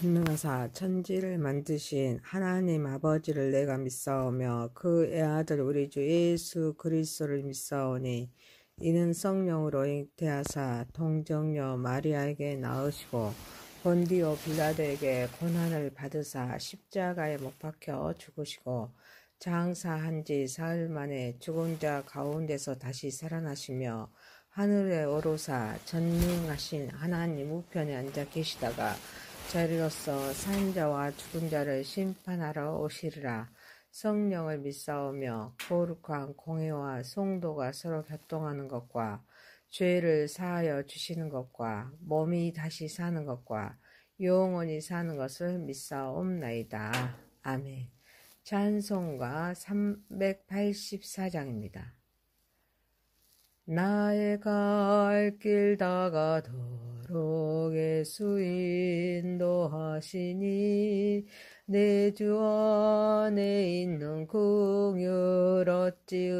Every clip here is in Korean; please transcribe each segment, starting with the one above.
전능하사 천지를 만드신 하나님 아버지를 내가 믿사오며 그 애아들 우리 주 예수 그리스도를 믿사오니 이는 성령으로 잉태하사 동정녀 마리아에게 낳으시고 본디오 빌라도에게 고난을 받으사 십자가에 못 박혀 죽으시고 장사한 지 사흘 만에 죽은 자 가운데서 다시 살아나시며 하늘에 오르사 전능하신 하나님 우편에 앉아 계시다가 자리로서 산 자와 죽은 자를 심판하러 오시리라. 성령을 믿사오며 거룩한 공회와 성도가 서로 교통하는 것과 죄를 사하여 주시는 것과 몸이 다시 사는 것과 영원히 사는 것을 믿사옵나이다. 아멘. 찬송가 384장입니다. 나의 갈 길 다가도록 예수 인도하시니 내 주 안에 있는 긍휼 어찌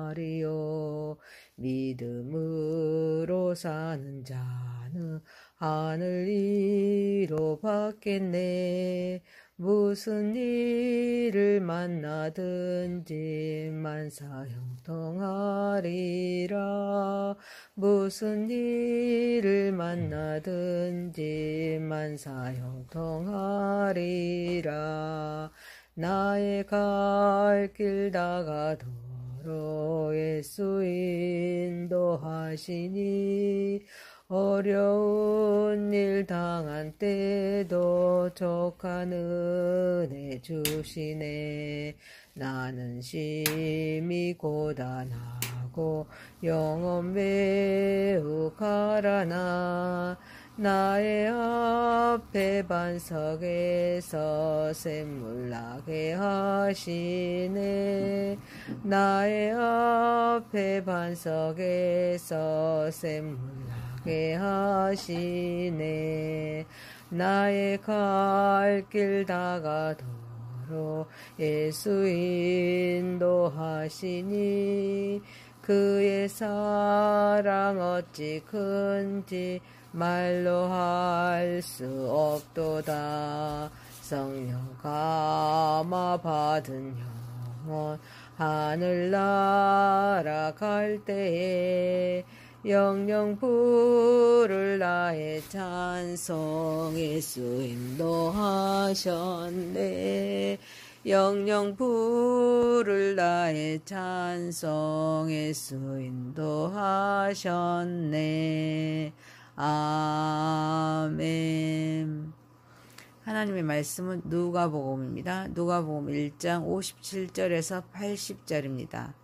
의심하리요. 믿음으로 사는 자는 하늘 위로 받겠네. 무슨 일을 만나든지 만사 형통하리라. 무슨 일을 만나든지 만사 형통하리라. 나의 갈 길 다가도록 예수 인도하시니 어려운 일 당한 때도 족한 은혜 주시네. 나는 심히 고단하고 영혼 매우 가라나 나의 앞에 반석에서 샘물 나게 하시네. 나의 앞에 반석에서 샘물 나게 하시네. 나의 갈 길 다가도록 예수 인도하시니 그의 사랑 어찌 큰지 말로 할 수 없도다. 성령 감화 받은 영혼 하늘 날아갈 때에 영영 부를 나의 찬송 예수 인도하셨네. 영영 부를 나의 찬송 예수 인도하셨네. 아멘. 하나님의 말씀은 누가복음입니다. 누가복음 1장 57절에서 80절입니다.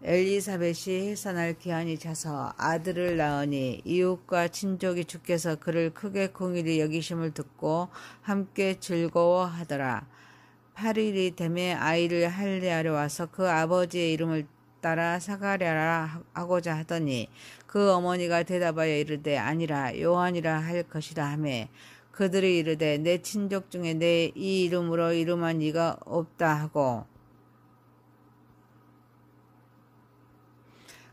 엘리사벳이 해산할 기한이 차서 아들을 낳으니 이웃과 친족이 주께서 그를 크게 긍휼히 여기심을 듣고 함께 즐거워하더라. 8일이 되매 아이를 할례하려 와서 그 아버지의 이름을 따라 사가랴라 하고자 하더니 그 어머니가 대답하여 이르되 아니라 요한이라 할 것이라 하매 그들이 이르되 내 친족 중에 내 이 이름으로 이름한 이가 없다 하고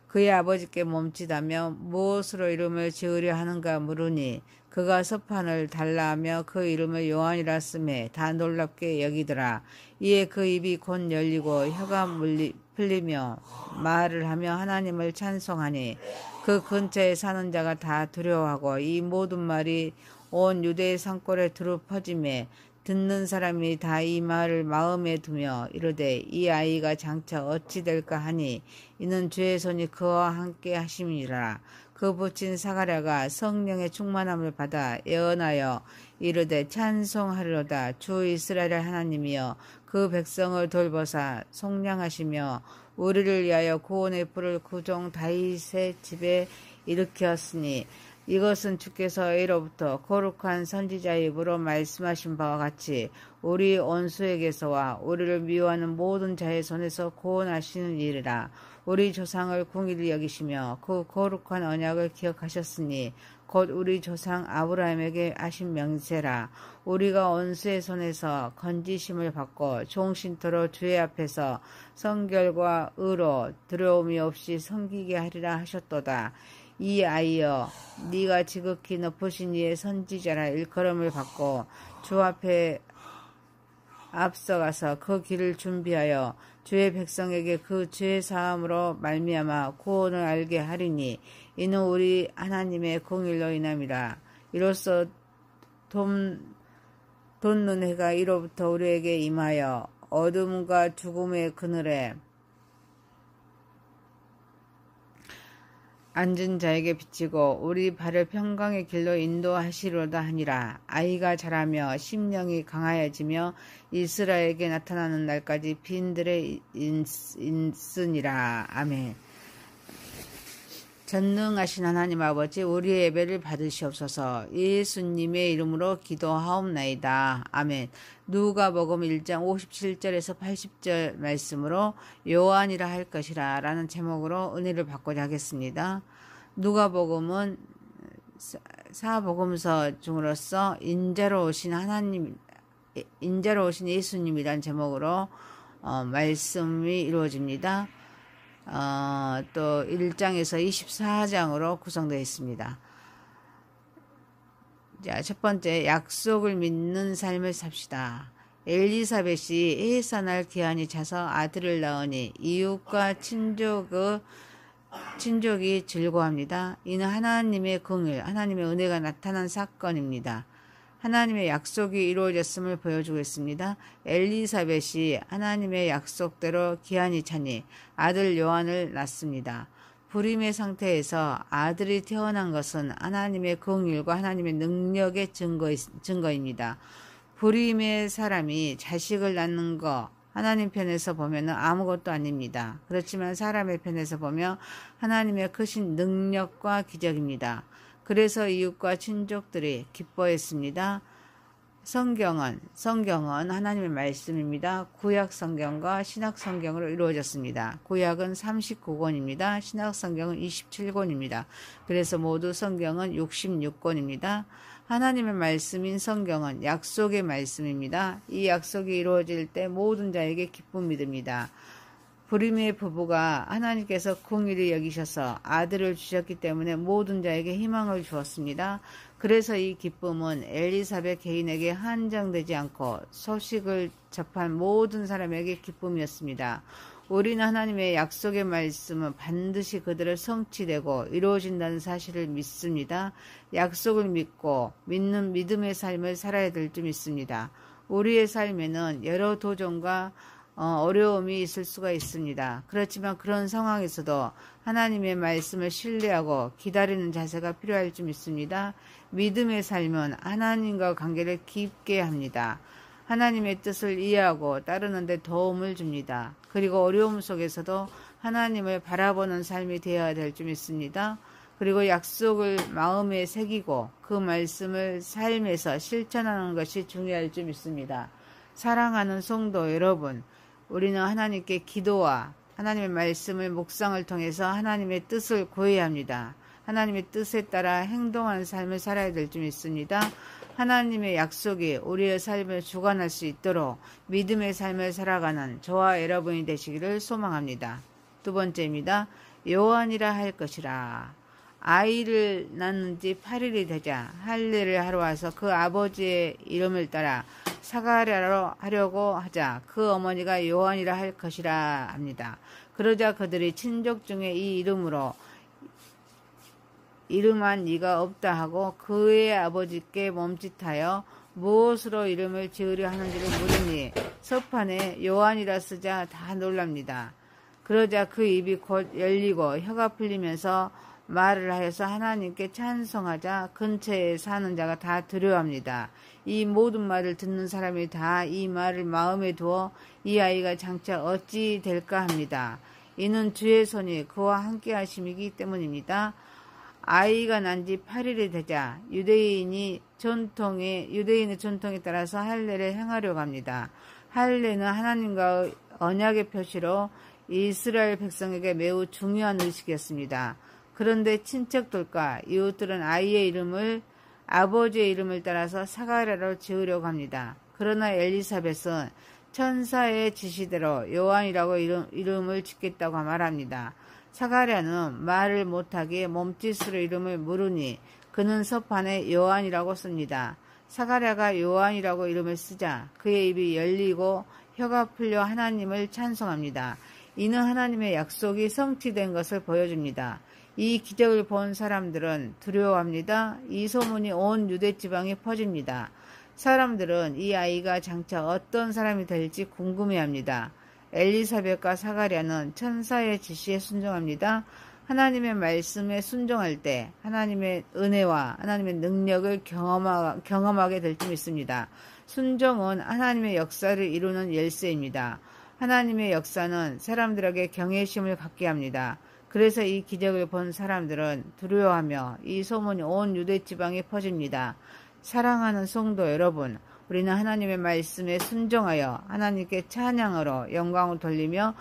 그의 아버지께 멈칫하며 무엇으로 이름을 지으려 하는가 물으니 그가 서판을 달라 하며 그 이름을 요한이라 쓰매 다 놀랍게 여기더라. 이에 그 입이 곧 열리고 혀가 풀리며 말을 하며 하나님을 찬송하니 그 근처에 사는 자가 다 두려워하고 이 모든 말이 온 유대의 산골에 두루 퍼지매 듣는 사람이 다 이 말을 마음에 두며 이르되 이 아이가 장차 어찌 될까 하니 이는 주의 손이 그와 함께 하심이라. 그 부친 사가랴가 성령의 충만함을 받아 예언하여 이르되 찬송하리로다. 주 이스라엘의 하나님이여 그 백성을 돌보사 속량하시며 우리를 위하여 구원의 뿔을 그 종 다윗의 집에 일으켰으니 이것은 주께서 이로부터 거룩한 선지자의 입으로 말씀하신 바와 같이 우리 원수에게서와 우리를 미워하는 모든 자의 손에서 구원하시는 일이라. 우리 조상을 긍휼히 여기시며 그 거룩한 언약을 기억하셨으니 곧 우리 조상 아브라함에게 하신 명세라. 우리가 원수의 손에서 건지심을 받고 종신토로 주의 앞에서 성결과 의로 두려움이 없이 섬기게 하리라 하셨도다. 이 아이여, 네가 지극히 높으신 이의 선지자라 일컬음을 받고 주 앞에 앞서가서 그 길을 준비하여 주의 백성에게 그 죄 사함으로 말미암아 구원을 알게 하리니 이는 우리 하나님의 공의로 인함이라. 이로써 돋는 해가 이로부터 우리에게 임하여 어둠과 죽음의 그늘에 앉은 자에게 비치고 우리 발을 평강의 길로 인도하시로다 하니라. 아이가 자라며 심령이 강하여지며 이스라엘에게 나타나는 날까지 빈들에 있으니라. 아멘. 전능하신 하나님 아버지, 우리의 예배를 받으시옵소서. 예수님의 이름으로 기도하옵나이다. 아멘. 누가복음 1장 57절에서 80절 말씀으로 요한이라 할 것이라 라는 제목으로 은혜를 받고자 하겠습니다. 누가복음은 사복음서 중으로서 인자로 오신 예수님이란 제목으로 말씀이 이루어집니다. 또 1장에서 24장으로 구성되어 있습니다. 자, 첫 번째, 약속을 믿는 삶을 삽시다. 엘리사벳이 해산할 기한이 차서 아들을 낳으니 이웃과 친족이 즐거워합니다. 이는 하나님의 긍휼, 하나님의 은혜가 나타난 사건입니다. 하나님의 약속이 이루어졌음을 보여주고 있습니다. 엘리사벳이 하나님의 약속대로 기한이 차니 아들 요한을 낳습니다. 불임의 상태에서 아들이 태어난 것은 하나님의 긍휼과 하나님의 능력의 증거입니다. 불임의 사람이 자식을 낳는 거 하나님 편에서 보면 아무것도 아닙니다. 그렇지만 사람의 편에서 보면 하나님의 크신 능력과 기적입니다. 그래서 이웃과 친족들이 기뻐했습니다. 성경은 하나님의 말씀입니다. 구약 성경과 신약 성경으로 이루어졌습니다. 구약은 39권입니다. 신약 성경은 27권입니다. 그래서 모두 성경은 66권입니다. 하나님의 말씀인 성경은 약속의 말씀입니다. 이 약속이 이루어질 때 모든 자에게 기쁨이 듭니다. 불임의 부부가 하나님께서 긍휼히 여기셔서 아들을 주셨기 때문에 모든 자에게 희망을 주었습니다. 그래서 이 기쁨은 엘리사벳 개인에게 한정되지 않고 소식을 접한 모든 사람에게 기쁨이었습니다. 우리는 하나님의 약속의 말씀은 반드시 그들을 성취되고 이루어진다는 사실을 믿습니다. 약속을 믿고 믿는 믿음의 삶을 살아야 될 줄 믿습니다. 우리의 삶에는 여러 도전과 어려움이 있을 수가 있습니다. 그렇지만 그런 상황에서도 하나님의 말씀을 신뢰하고 기다리는 자세가 필요할 줄 믿습니다. 믿음의 삶은 하나님과 관계를 깊게 합니다. 하나님의 뜻을 이해하고 따르는 데 도움을 줍니다. 그리고 어려움 속에서도 하나님을 바라보는 삶이 되어야 될 줄 믿습니다. 그리고 약속을 마음에 새기고 그 말씀을 삶에서 실천하는 것이 중요할 줄 믿습니다. 사랑하는 성도 여러분, 우리는 하나님께 기도와 하나님의 말씀을 묵상을 통해서 하나님의 뜻을 구해야 합니다. 하나님의 뜻에 따라 행동하는 삶을 살아야 될 줄 믿습니다. 하나님의 약속이 우리의 삶을 주관할 수 있도록 믿음의 삶을 살아가는 저와 여러분이 되시기를 소망합니다. 두 번째입니다. 요한이라 할 것이라. 아이를 낳는 지 8일이 되자 할례를 하러 와서 그 아버지의 이름을 따라 사가랴로 하려고 하자 그 어머니가 요한이라 할 것이라 합니다. 그러자 그들이 친족 중에 이 이름으로 이름한 이가 없다 하고 그의 아버지께 멈칫하여 무엇으로 이름을 지으려 하는지를 물으니 서판에 요한이라 쓰자 다 놀랍니다. 그러자 그 입이 곧 열리고 혀가 풀리면서 말을 하여서 하나님께 찬송하자 근처에 사는 자가 다 두려워합니다. 이 모든 말을 듣는 사람이 다 이 말을 마음에 두어 이 아이가 장차 어찌 될까 합니다. 이는 주의 손이 그와 함께 하심이기 때문입니다. 아이가 난 지 8일이 되자 유대인의 전통에 따라서 할례를 행하려고 합니다. 할례는 하나님과의 언약의 표시로 이스라엘 백성에게 매우 중요한 의식이었습니다. 그런데 친척들과 이웃들은 아버지의 이름을 따라서 사가랴로 지으려고 합니다. 그러나 엘리사벳은 천사의 지시대로 요한이라고 이름을 짓겠다고 말합니다. 사가랴는 말을 못하기에 몸짓으로 이름을 물으니 그는 서판에 요한이라고 씁니다. 사가랴가 요한이라고 이름을 쓰자 그의 입이 열리고 혀가 풀려 하나님을 찬송합니다. 이는 하나님의 약속이 성취된 것을 보여줍니다. 이 기적을 본 사람들은 두려워합니다. 이 소문이 온 유대 지방에 퍼집니다. 사람들은 이 아이가 장차 어떤 사람이 될지 궁금해합니다. 엘리사벳과 사가랴는 천사의 지시에 순종합니다. 하나님의 말씀에 순종할 때 하나님의 은혜와 하나님의 능력을 경험하게 될 줄 믿습니다. 순종은 하나님의 역사를 이루는 열쇠입니다. 하나님의 역사는 사람들에게 경외심을 갖게 합니다. 그래서 이 기적을 본 사람들은 두려워하며 이 소문이 온 유대 지방에 퍼집니다. 사랑하는 성도 여러분, 우리는 하나님의 말씀에 순종하여 하나님께 찬양으로 영광을 돌리며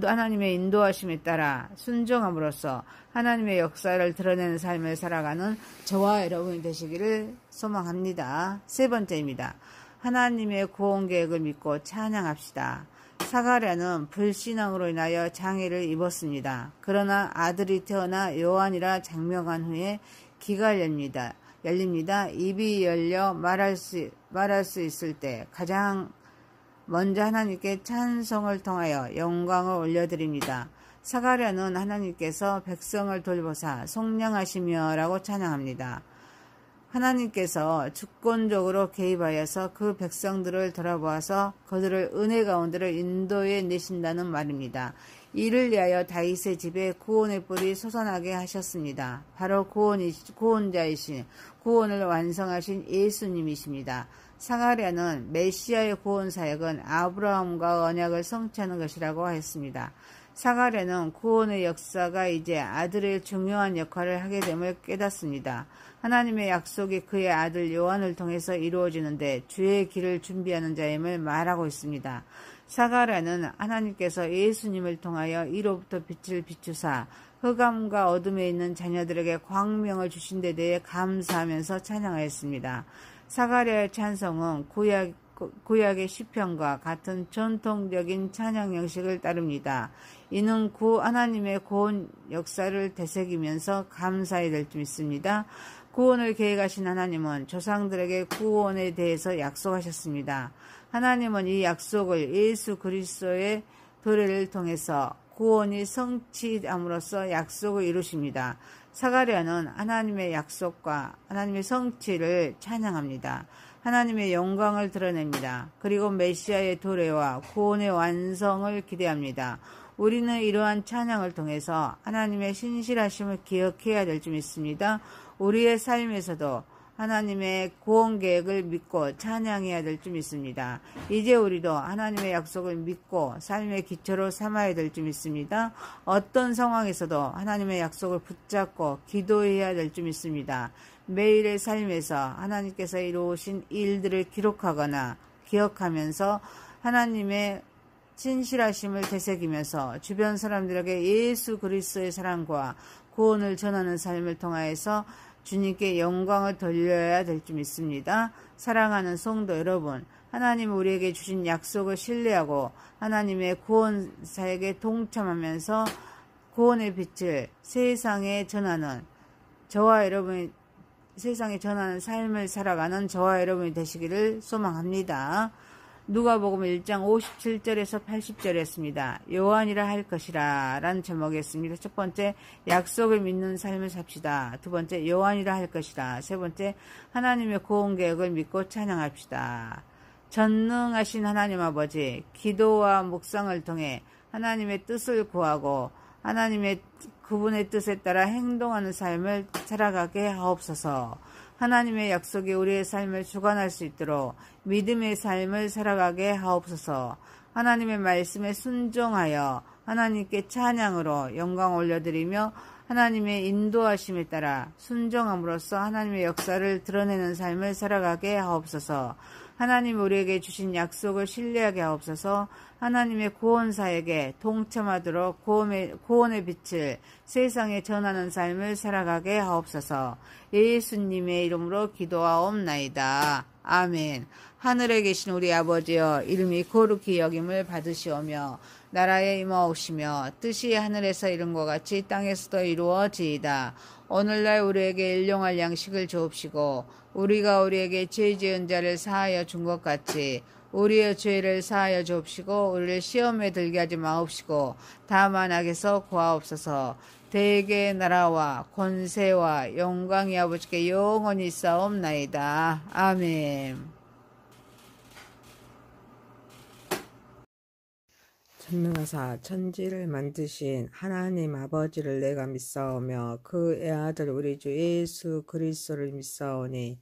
하나님의 인도하심에 따라 순종함으로써 하나님의 역사를 드러내는 삶을 살아가는 저와 여러분이 되시기를 소망합니다. 세 번째입니다. 하나님의 구원 계획을 믿고 찬양합시다. 사가랴는 불신앙으로 인하여 장애를 입었습니다. 그러나 아들이 태어나 요한이라 장명한 후에 귀가 열립니다. 입이 열려 말할 수 있을 때 가장 먼저 하나님께 찬송을 통하여 영광을 올려드립니다. 사가랴는 하나님께서 백성을 돌보사 속량하시며라고 찬양합니다. 하나님께서 주권적으로 개입하여서 그 백성들을 돌아보아서 그들을 은혜 가운데로 인도해 내신다는 말입니다. 이를 위하여 다윗의 집에 구원의 뿔이 솟아나게 하셨습니다. 바로 구원자이신 구원을 완성하신 예수님이십니다. 사가랴는 메시아의 구원 사역은 아브라함과 언약을 성취하는 것이라고 했습니다. 사가랴는 구원의 역사가 이제 아들의 중요한 역할을 하게 됨을 깨닫습니다. 하나님의 약속이 그의 아들 요한을 통해서 이루어지는데 주의 길을 준비하는 자임을 말하고 있습니다. 사가랴는 하나님께서 예수님을 통하여 이로부터 빛을 비추사 흑암과 어둠에 있는 자녀들에게 광명을 주신 데 대해 감사하면서 찬양하였습니다. 사가랴의 찬송은 구약의 시편과 같은 전통적인 찬양 형식을 따릅니다. 이는 하나님의 구원 역사를 되새기면서 감사해야 될 줄 믿습니다. 구원을 계획하신 하나님은 조상들에게 구원에 대해서 약속하셨습니다. 하나님은 이 약속을 예수 그리스도의 도래를 통해서 구원이 성취함으로써 약속을 이루십니다. 사가랴는 하나님의 약속과 하나님의 성취를 찬양합니다. 하나님의 영광을 드러냅니다. 그리고 메시아의 도래와 구원의 완성을 기대합니다. 우리는 이러한 찬양을 통해서 하나님의 신실하심을 기억해야 될 줄 믿습니다. 우리의 삶에서도 하나님의 구원 계획을 믿고 찬양해야 될 줄 믿습니다. 이제 우리도 하나님의 약속을 믿고 삶의 기초로 삼아야 될 줄 믿습니다. 어떤 상황에서도 하나님의 약속을 붙잡고 기도해야 될 줄 믿습니다. 매일의 삶에서 하나님께서 이루신 일들을 기록하거나 기억하면서 하나님의 신실하심을 되새기면서 주변 사람들에게 예수 그리스도의 사랑과 구원을 전하는 삶을 통하여서 주님께 영광을 돌려야 될 줄 믿습니다. 사랑하는 성도 여러분, 하나님 우리에게 주신 약속을 신뢰하고 하나님의 구원 사역에 동참하면서 구원의 빛을 세상에 전하는 삶을 살아가는 저와 여러분이 되시기를 소망합니다. 누가복음 1장 57절에서 80절이었습니다. 요한이라 할 것이라 라는 제목이었습니다. 첫 번째, 약속을 믿는 삶을 삽시다. 두 번째, 요한이라 할 것이라. 세 번째, 하나님의 구원 계획을 믿고 찬양합시다. 전능하신 하나님 아버지, 기도와 묵상을 통해 하나님의 뜻을 구하고 하나님의 그분의 뜻에 따라 행동하는 삶을 살아가게 하옵소서. 하나님의 약속이 우리의 삶을 주관할 수 있도록 믿음의 삶을 살아가게 하옵소서. 하나님의 말씀에 순종하여 하나님께 찬양으로 영광 올려드리며 하나님의 인도하심에 따라 순종함으로써 하나님의 역사를 드러내는 삶을 살아가게 하옵소서. 하나님 우리에게 주신 약속을 신뢰하게 하옵소서. 하나님의 구원사에게 동참하도록 구원의 빛을 세상에 전하는 삶을 살아가게 하옵소서. 예수님의 이름으로 기도하옵나이다. 아멘. 하늘에 계신 우리 아버지여, 이름이 거룩히 여김을 받으시오며 나라에 임하옵시며 뜻이 하늘에서 이룬 것 같이 땅에서도 이루어지이다. 오늘날 우리에게 일용할 양식을 주옵시고 우리가 우리에게 죄 지은 자를 사하여 준 것 같이 우리의 죄를 사하여 주옵시고 우리를 시험에 들게 하지 마옵시고 다만 악에서 구하옵소서. 대개 나라와 권세와 영광이 아버지께 영원히 있사옵나이다. 아멘. 전능하사 천지를 만드신 하나님 아버지를 내가 믿사오며 그 애아들 우리 주 예수 그리스도를 믿사오니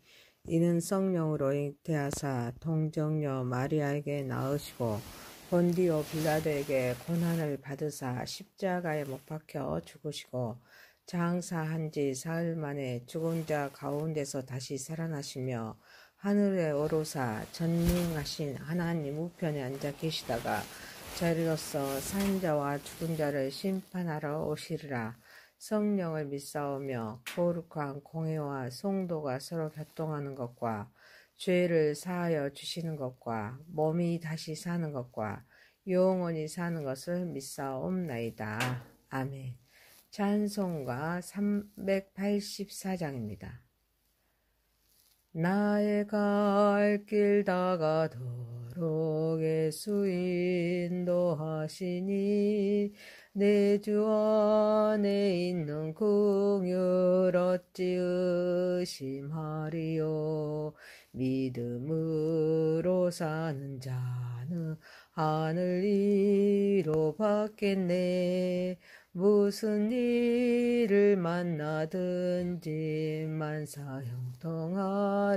이는 성령으로 잉태하사 동정녀 마리아에게 낳으시고 본디오 빌라도에게 고난을 받으사 십자가에 못 박혀 죽으시고 장사한 지 사흘 만에 죽은 자 가운데서 다시 살아나시며 하늘에 오르사 전능하신 하나님 우편에 앉아 계시다가 자리로서 산 자와 죽은 자를 심판하러 오시리라. 성령을 믿사오며 거룩한 공회와 성도가 서로 교통하는 것과 죄를 사하여 주시는 것과 몸이 다시 사는 것과 영원히 사는 것을 믿사옵나이다. 아멘. 찬송가 384장입니다. 나의 갈 길 다가도록 예수 인도하시니 내 주 안에 있는 긍휼 어찌 의심하리요. 믿음으로 사는 자는 하늘 위로 받겠네. 무슨 일을 만나든지 만사 형통하리라.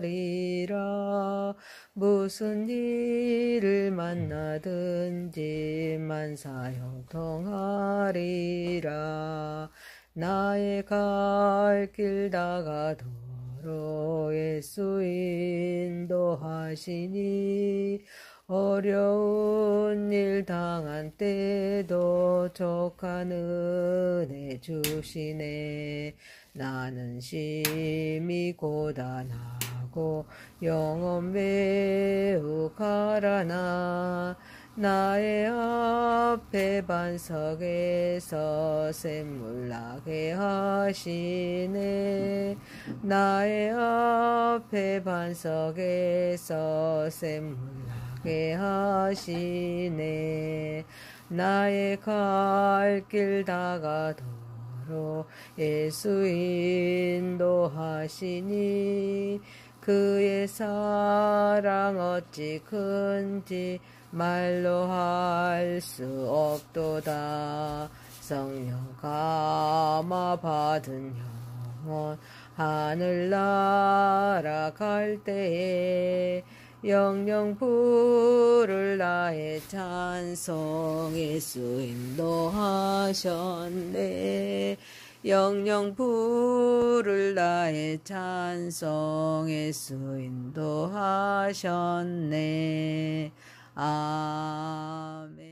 무슨 일을 만나든지 만사 형통하리라. 나의 갈 길 다가도록 예수 인도하시니 어려운 일 당한 때도 족한 은혜 주시네. 나는 심히 고단하고 영혼 매우 가라나 나의 앞에 반석에서 샘물 나게 하시네. 나의 앞에 반석에서 샘물 나게 하시네. 나의 갈 길 다가도록 예수 인도하시니 그의 사랑 어찌 큰지 말로 할 수 없도다. 성령 감화 받은 영혼 하늘 날아갈 때에 영영 부를 나의 찬송 예수 인도하셨네. 영영 부를 나의 찬송 예수 인도하셨네. 아멘.